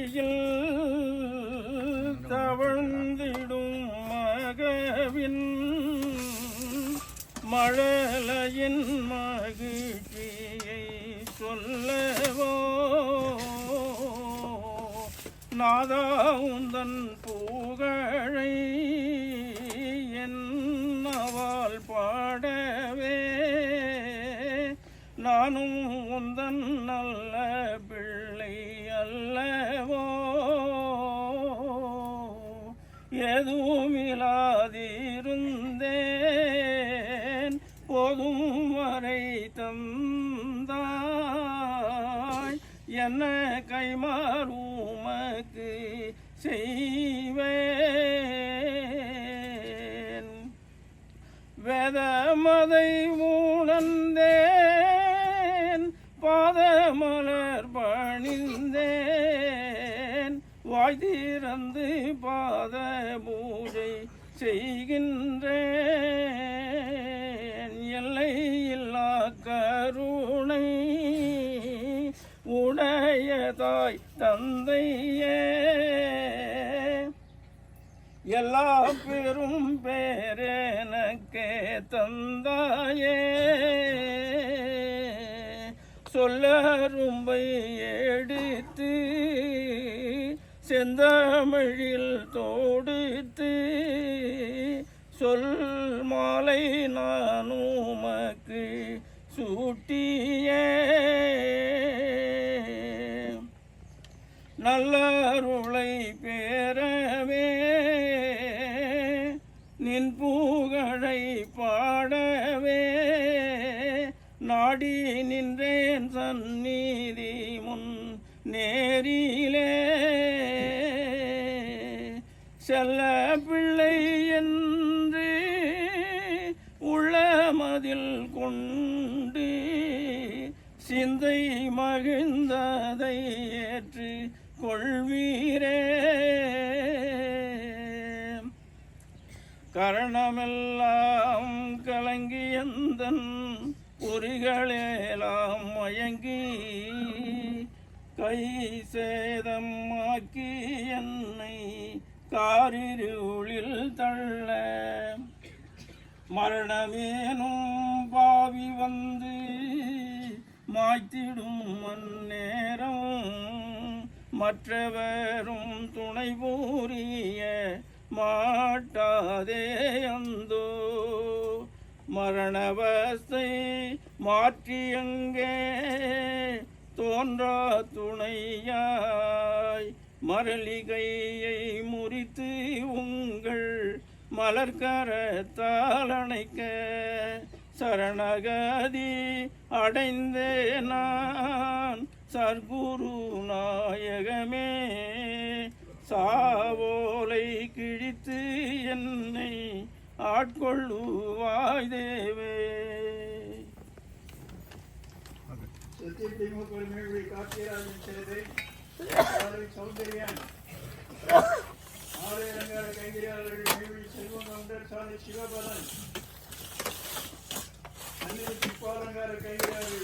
மடியில் தவழ்ந்திடும் மகவின் மழலையின் மகிழ்ச்சியை சொல்லவோ நாதா உந்தன் புகழை என்னவால் பாடவே நானும் உந்தன் நல்ல பிள்ளை அல்லவோ எதுவுமில்லாதிருந்தேன் போதும் வரை தந்தாய் என்ன கைமாறுமக்கு செய்வேன் வேதமதை உணர்ந்தேன் பாதமலர் பணிந்தேன் வாய் திறந்து பாத பூஜை செய்கின்றேன் எல்லை இல்லா கருணை உடைய தாய் தந்தையே எல்லா பெரும் பேரெனக்கே தந்தாயே சொல்லரும்பை எடுத்து செந்தமிழில் தோடுத்து சொல் மாலை நான் உமக்கு சூட்டியே நல்லருளை பேரவே நின் புகழை பாடவே நாடி நின்றேன் சந்நிதி முன் நேரிலே செல்ல பிள்ளை என்று உள்ளமதில் கொண்டு சிந்தை மகிழ்ந்ததை ஏற்று கொள்வீரே கரணமெல்லாம் கலங்கியந்தன் பொறிகளெல்லாம் மயங்கி கை சேதமாக்கி என்னை காரிருளில் தள்ள மரணமேனும் பாவி வந்து மாய்த்திடும் அந்நேரம் மற்றவரும் துணை புரிய மாட்டாதே அந்தோ மரணவஸ்தை மாற்றி அங்கே தோன்றா துணையாய் மரளிகையை முறித்து உங்கள் மலர்கரத்தால் அணைக்க சரணகதி அடைந்தே நான் சர்க்குரு நாயகமே சாவோலை கிழித்து என்னை ஆட்கொள்ளுவாய் தேவே சௌந்தர்யன் ஆலயங்கார கைதியாளர்கள் செல்வம் கவுண்டர் சாலை சிவபதன் அன்னை பாலங்கார கைதியாளர்கள்